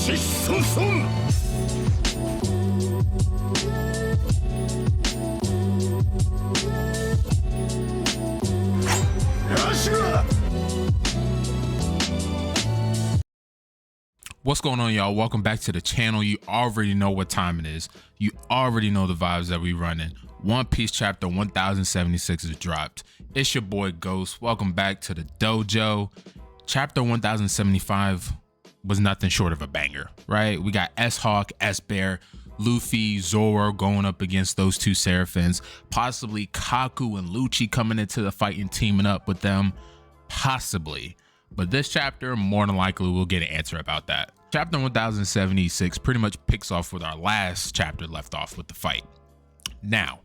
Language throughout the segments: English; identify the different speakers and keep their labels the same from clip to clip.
Speaker 1: What's going on, y'all? Welcome back to the channel. You already know what time it is. You already know the vibes that we running. One Piece chapter 1076 is dropped. It's your boy Ghost. Welcome back to the dojo. Chapter 1075 was nothing short of a banger, right? We got S-Hawk, S-Bear, Luffy, Zoro going up against those two Seraphins, possibly Kaku and Lucci coming into the fight and teaming up with them, possibly. But this chapter, more than likely, we'll get an answer about that. Chapter 1076 pretty much picks off with our last chapter left off with the fight. Now,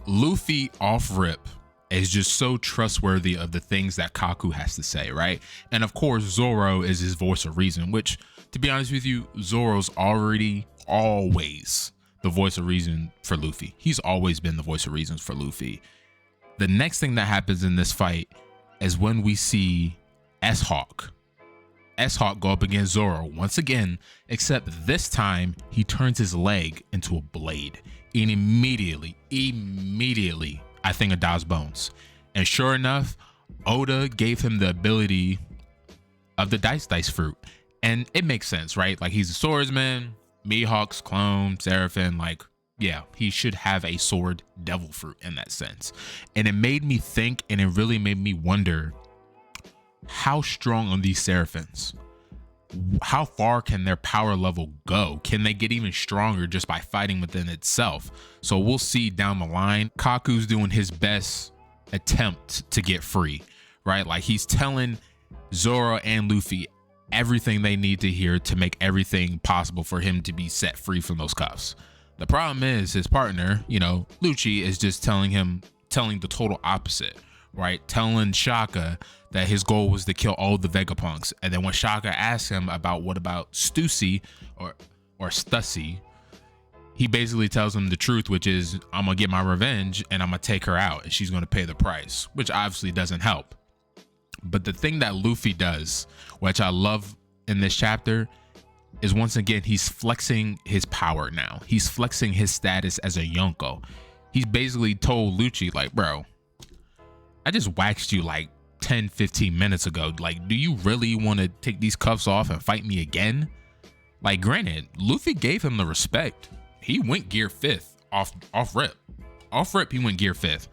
Speaker 1: Luffy off rip is just so trustworthy of the things that Kaku has to say, right? And of course, Zoro is his voice of reason, which, to be honest with you, Zoro's always the voice of reason for Luffy. He's always been the voice of reason for Luffy. The next thing that happens in this fight is when we see S-Hawk go up against Zoro once again, except this time he turns his leg into a blade, and immediately I think of Da's bones. And sure enough, Oda gave him the ability of the 𝚘𝚙𝚙𝚅 fruit, and it makes sense, right? Like, he's a swordsman, Mihawk's clone, Seraphim, like, yeah, he should have a sword devil fruit in that sense. And it made me think, and it really made me wonder, how strong are these Seraphins? How far can their power level go? Can they get even stronger just by fighting within itself? So we'll see down the line. Kaku's doing his best attempt to get free, right? Like, he's telling Zoro and Luffy everything they need to hear to make everything possible for him to be set free from those cuffs. The problem is his partner, Lucci, is just telling the total opposite, right? Telling Shaka that his goal was to kill all the Vegapunks. And then when Shaka asks him about what about Stussy or Stussy, he basically tells him the truth, which is, I'm gonna get my revenge and I'm gonna take her out and she's gonna pay the price, which obviously doesn't help. But the thing that Luffy does, which I love in this chapter, is once again, he's flexing his power now. He's flexing his status as a Yonko. He's basically told Lucci, like, bro, I just waxed you like 10-15 minutes ago. Like, do you really want to take these cuffs off and fight me again? Like, granted, Luffy gave him the respect. He went gear 5th off rip. He went gear 5th.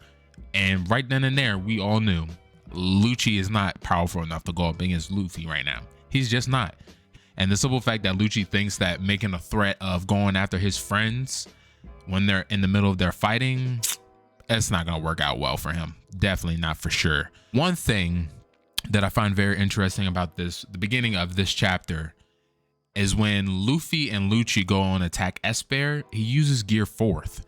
Speaker 1: And right then and there, we all knew Lucci is not powerful enough to go up against Luffy right now. He's just not. And the simple fact that Lucci thinks that making a threat of going after his friends when they're in the middle of their fighting, it's not going to work out well for him. Definitely not, for sure. One thing that I find very interesting about the beginning of this chapter, is when Luffy and Lucci go on attack S-Bear, he uses gear 4th.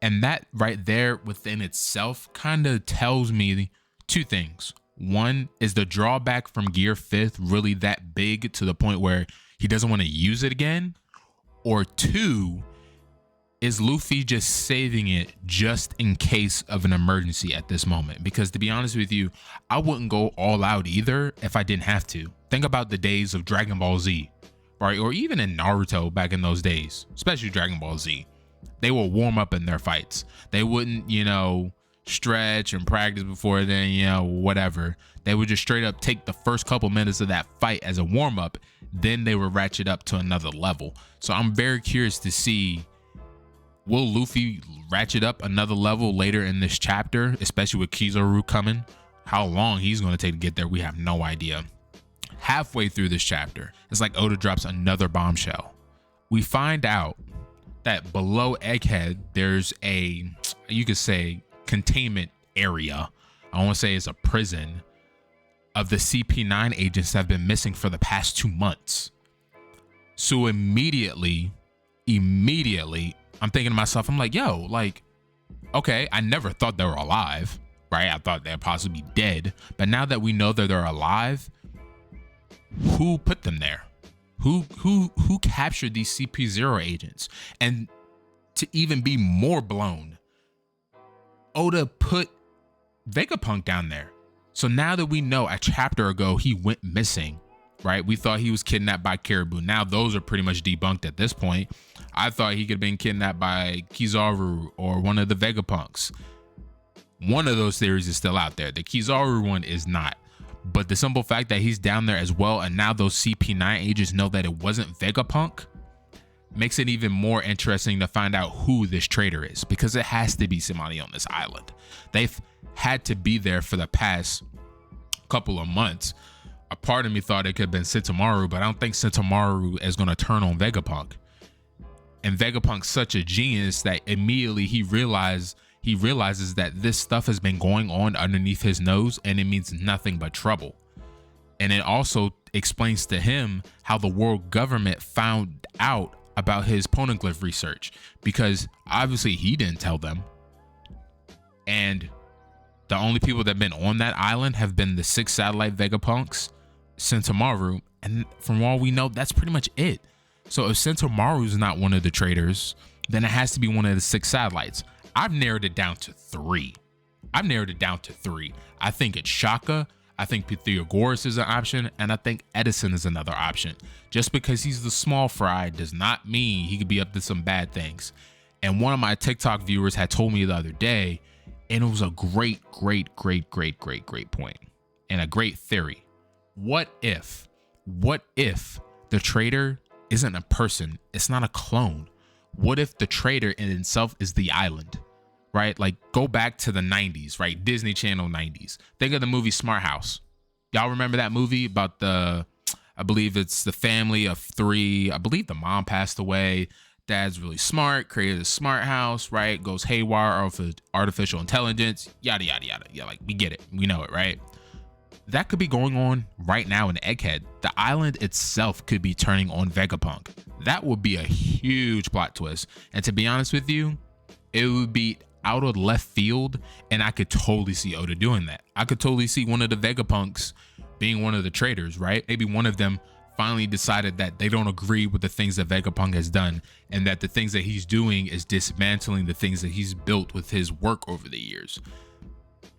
Speaker 1: And that right there within itself kind of tells me two things. One, is the drawback from gear 5th really that big to the point where he doesn't want to use it again? Or two, is Luffy just saving it just in case of an emergency at this moment? Because to be honest with you, I wouldn't go all out either if I didn't have to. Think about the days of Dragon Ball Z, right? Or even in Naruto back in those days, especially Dragon Ball Z. They will warm up in their fights. They wouldn't, stretch and practice before then, whatever. They would just straight up take the first couple minutes of that fight as a warm up. Then they would ratchet up to another level. So I'm very curious to see, will Luffy ratchet up another level later in this chapter, especially with Kizaru coming? How long he's going to take to get there, we have no idea. Halfway through this chapter, it's like Oda drops another bombshell. We find out that below Egghead, there's a, you could say, containment area. I want to say it's a prison of the CP9 agents that have been missing for the past 2 months. So immediately, I'm thinking to myself, I'm like, yo, like, okay, I never thought they were alive, right? I thought they'd possibly be dead. But now that we know that they're alive, who put them there? Who captured these CP0 agents? And to even be more blown, Oda put Vegapunk down there. So now that we know a chapter ago he went missing, right? We thought he was kidnapped by Caribou. Now those are pretty much debunked at this point. I thought he could have been kidnapped by Kizaru or one of the Vegapunks. One of those theories is still out there. The Kizaru one is not. But the simple fact that he's down there as well, and now those CP9 agents know that it wasn't Vegapunk, makes it even more interesting to find out who this traitor is, because it has to be somebody on this island. They've had to be there for the past couple of months. A part of me thought it could have been 𝚃𝚑𝚏𝚑𝚑, but I don't think 𝚃𝚑𝚏𝚑𝚑 is going to turn on Vegapunk's. And Vegapunk's such a genius that immediately he realizes that this stuff has been going on underneath his nose and it means nothing but trouble. And it also explains to him how the world government found out about his poneglyph research, because obviously he didn't tell them. And the only people that have been on that island have been the 6 satellite Vegapunks, 𝚃𝚑𝚏𝚑𝚑, and from all we know, that's pretty much it. So if 𝚃𝚑𝚏𝚑𝚑 is not one of the traitors, then it has to be one of the 6 satellites. I've narrowed it down to 3. I think it's Shaka, I think Pythagoras is an option, and I think Edison is another option. Just because he's the small fry does not mean he could be up to some bad things. And one of my TikTok viewers had told me the other day, and it was a great point and a great theory. What if the traitor isn't a person? It's not a clone. What if the traitor in itself is the island, right? Like, go back to the 90s, right? Disney Channel 90s. Think of the movie Smart House. Y'all remember that movie about I believe it's the family of 3. I believe the mom passed away. Dad's really smart, created a smart house, right? Goes haywire off of artificial intelligence, yada, yada, yada. Yeah, like, we get it. We know it, right? That could be going on right now in Egghead. The island itself could be turning on Vegapunk. That would be a huge plot twist. And to be honest with you, it would be out of left field, and I could totally see Oda doing that. I could totally see one of the Vegapunks being one of the traitors, right? Maybe one of them finally decided that they don't agree with the things that Vegapunk has done, and that the things that he's doing is dismantling the things that he's built with his work over the years.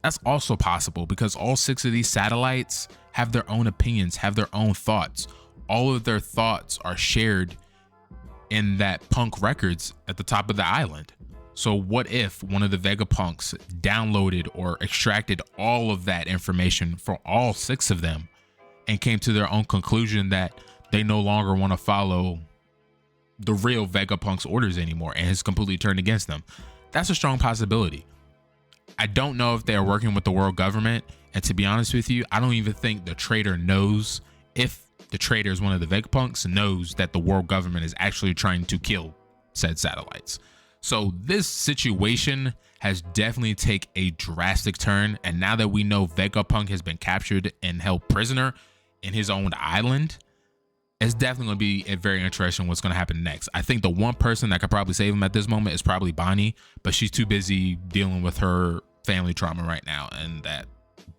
Speaker 1: That's also possible, because all 6 of these satellites have their own opinions, have their own thoughts. All of their thoughts are shared in that Punk records at the top of the island. So what if one of the Vegapunks downloaded or extracted all of that information for all 6 of them and came to their own conclusion that they no longer want to follow the real Vegapunk's orders anymore and has completely turned against them? That's a strong possibility. I don't know if they're working with the world government, and to be honest with you, I don't even think the traitor knows, if the traitor is one of the Vegapunks, knows that the world government is actually trying to kill said satellites. So this situation has definitely taken a drastic turn, and now that we know Vegapunk has been captured and held prisoner in his own island, it's definitely going to be very interesting what's going to happen next. I think the one person that could probably save him at this moment is probably Bonnie, but she's too busy dealing with her family trauma right now and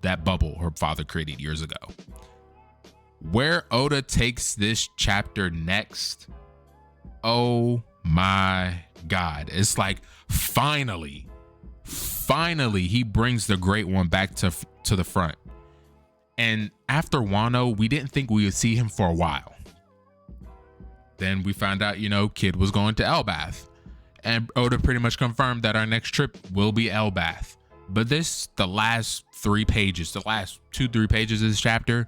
Speaker 1: that bubble her father created years ago. Where Oda takes this chapter next, oh my God. It's like finally he brings the Great One back to the front. And after Wano, we didn't think we would see him for a while. Then we found out, Kid was going to Elbaf, and Oda pretty much confirmed that our next trip will be Elbaf. But the last 3 pages, the last 2-3 pages of this chapter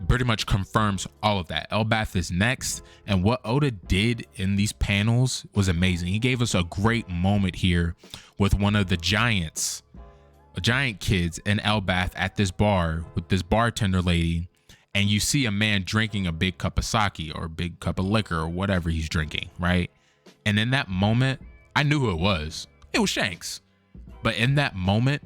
Speaker 1: pretty much confirms all of that. Elbaf is next, and what Oda did in these panels was amazing. He gave us a great moment here with one of the giant kids in Elbaf at this bar with this bartender lady, and you see a man drinking a big cup of sake or a big cup of liquor or whatever he's drinking, right? And in that moment, I knew who it was. It was Shanks. But in that moment,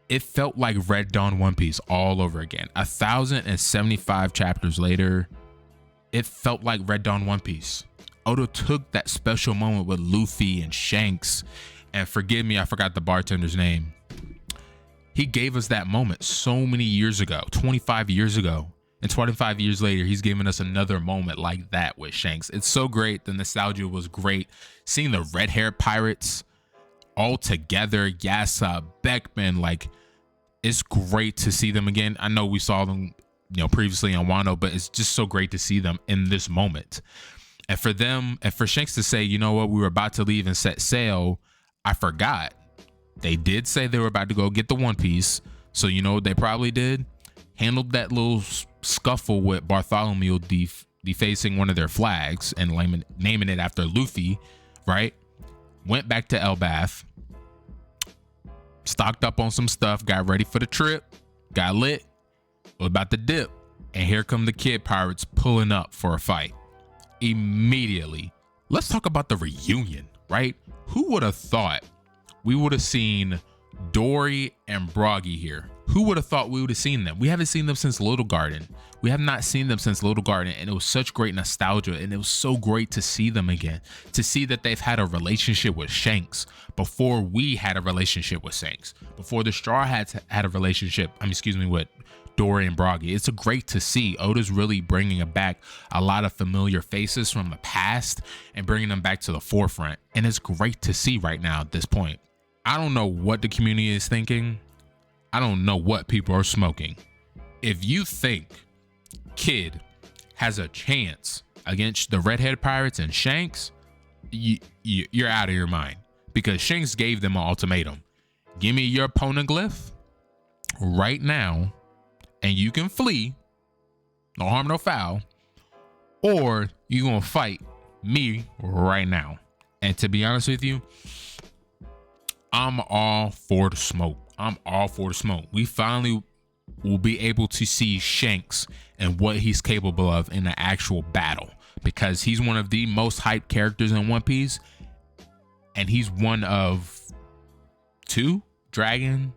Speaker 1: it felt like Red Dawn One Piece all over again. 1,075 chapters later, it felt like Red Dawn One Piece. Oda took that special moment with Luffy and Shanks, and forgive me, I forgot the bartender's name. He gave us that moment so many years ago, 25 years ago. And 25 years later, he's giving us another moment like that with Shanks. It's so great. The nostalgia was great. Seeing the red-haired pirates all together, Yasa, Beckman, like, it's great to see them again. I know we saw them previously on Wano, but it's just so great to see them in this moment. And for them, and for Shanks to say, you know what, we were about to leave and set sail. I forgot. They did say they were about to go get the One Piece. So you know what they probably did? Handled that little scuffle with Bartholomew defacing one of their flags and naming it after Luffy, right? Went back to Elbaf, stocked up on some stuff, got ready for the trip, got lit, was about to dip, and here come the kid pirates pulling up for a fight immediately. Let's talk about the reunion, right? Who would have thought we would have seen Dory and Broggy here? Who would have thought we would have seen them? We haven't seen them since Little Garden. We have not seen them since Little Garden, and it was such great nostalgia, and it was so great to see them again, to see that they've had a relationship with Shanks before we had a relationship with Shanks, before the Straw Hats had a relationship, with Dory and Broggy. It's great to see. Oda's really bringing back a lot of familiar faces from the past and bringing them back to the forefront, and it's great to see right now at this point. I don't know what the community is thinking. I don't know what people are smoking. If you think Kid has a chance against the Redhead Pirates and Shanks, you're out of your mind, because Shanks gave them an ultimatum. Give me your poneglyph right now and you can flee, no harm, no foul, or you're gonna fight me right now. And to be honest with you, I'm all for the smoke. I'm all for the smoke. We finally will be able to see Shanks and what he's capable of in an actual battle, because he's one of the most hyped characters in One Piece, and he's one of two Dragon,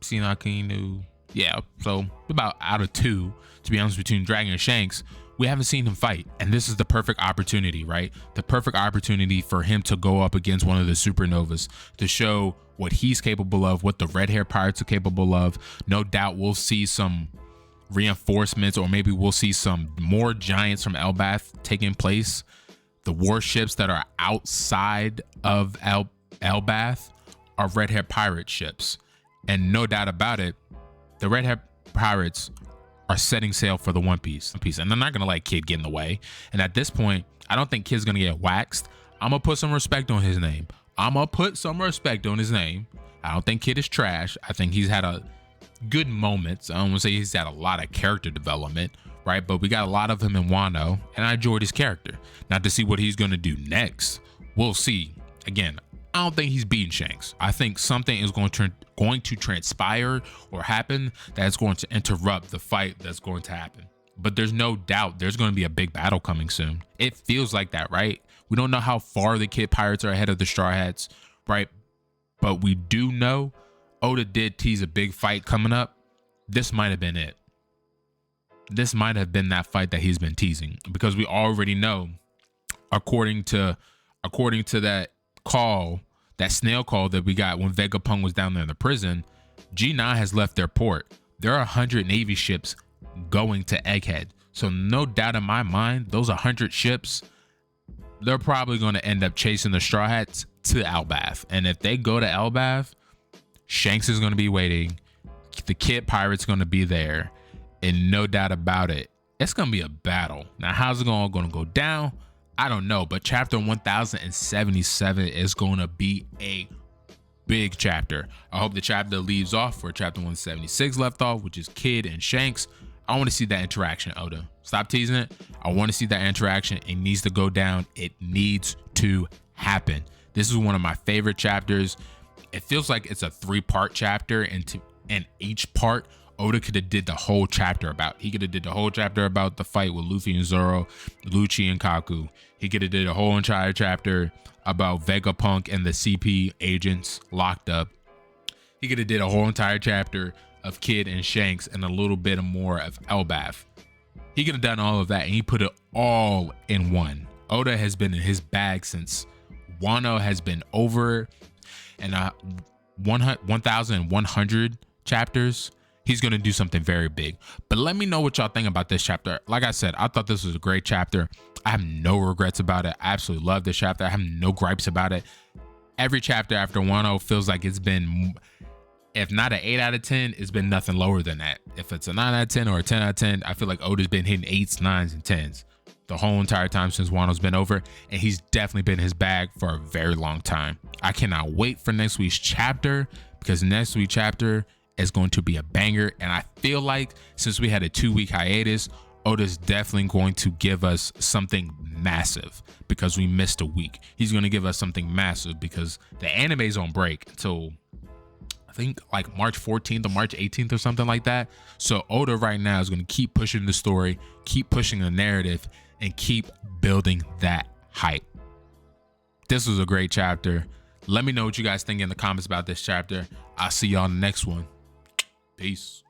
Speaker 1: Sinakinu. Yeah, so about out of two, to be honest, between Dragon and Shanks, we haven't seen him fight. And this is the perfect opportunity, right? The perfect opportunity for him to go up against one of the supernovas to show what he's capable of, what the red hair pirates are capable of. No doubt we'll see some reinforcements, or maybe we'll see some more giants from Elbaf taking place. The warships that are outside of Elbaf are red hair pirate ships. And no doubt about it, the red hair pirates are setting sail for the One Piece. And they're not gonna let Kid get in the way. And at this point, I don't think Kid's gonna get waxed. I'm gonna put some respect on his name. I don't think Kid is trash. I think he's had a good moments. I don't want to say he's had a lot of character development, right? But we got a lot of him in Wano, and I enjoyed his character. Now, to see what he's gonna do next, we'll see. Again, I don't think he's beating Shanks. I think something is going to transpire or happen that's going to interrupt the fight that's going to happen. But there's no doubt there's going to be a big battle coming soon. It feels like that, right? We don't know how far the Kid Pirates are ahead of the Straw Hats, right? But we do know Oda did tease a big fight coming up. This might have been it. This might have been that fight that he's been teasing, because we already know, according to that call, that snail call that we got when Vegapunk was down there in the prison, G9 has left their port. There are 100 Navy ships going to Egghead. So no doubt in my mind, those 100 ships, they're probably going to end up chasing the Straw Hats to Elbaf. And if they go to Elbaf, Shanks is going to be waiting. The Kid Pirate's going to be there. And no doubt about it, it's going to be a battle. Now, how's it all going to go down? I don't know, but chapter 1077 is going to be a big chapter. I hope the chapter leaves off where chapter 176 left off, which is Kid and Shanks. I want to see that interaction, Oda. Stop teasing it. I want to see that interaction. It needs to go down. It needs to happen. This is one of my favorite chapters. It feels like it's a 3-part chapter, and each part Oda could have did the whole chapter about. He could have did the whole chapter about the fight with Luffy and Zoro, Lucci and Kaku. He could have did a whole entire chapter about Vegapunk and the CP agents locked up. He could have did a whole entire chapter of Kid and Shanks and a little bit more of Elbaf. He could have done all of that, and he put it all in one. Oda has been in his bag since Wano has been over, and 1,100 chapters. He's going to do something very big. But let me know what y'all think about this chapter. Like I said, I thought this was a great chapter. I have no regrets about it. I absolutely love this chapter. I have no gripes about it. Every chapter after Wano feels like it's been If not an 8 out of 10, it's been nothing lower than that. If it's a 9 out of 10 or a 10 out of 10, I feel like Oda's been hitting 8s, 9s, and 10s the whole entire time since Wano's been over, and he's definitely been in his bag for a very long time. I cannot wait for next week's chapter, because next week's chapter is going to be a banger, and I feel like since we had a 2-week hiatus, Oda's definitely going to give us something massive because we missed a week. He's going to give us something massive because the anime's on break until I think like March 14th or March 18th or something like that. So Oda right now is going to keep pushing the story, keep pushing the narrative, and keep building that hype. This was a great chapter. Let me know what you guys think in the comments about this chapter. I'll see y'all in the next one. Peace.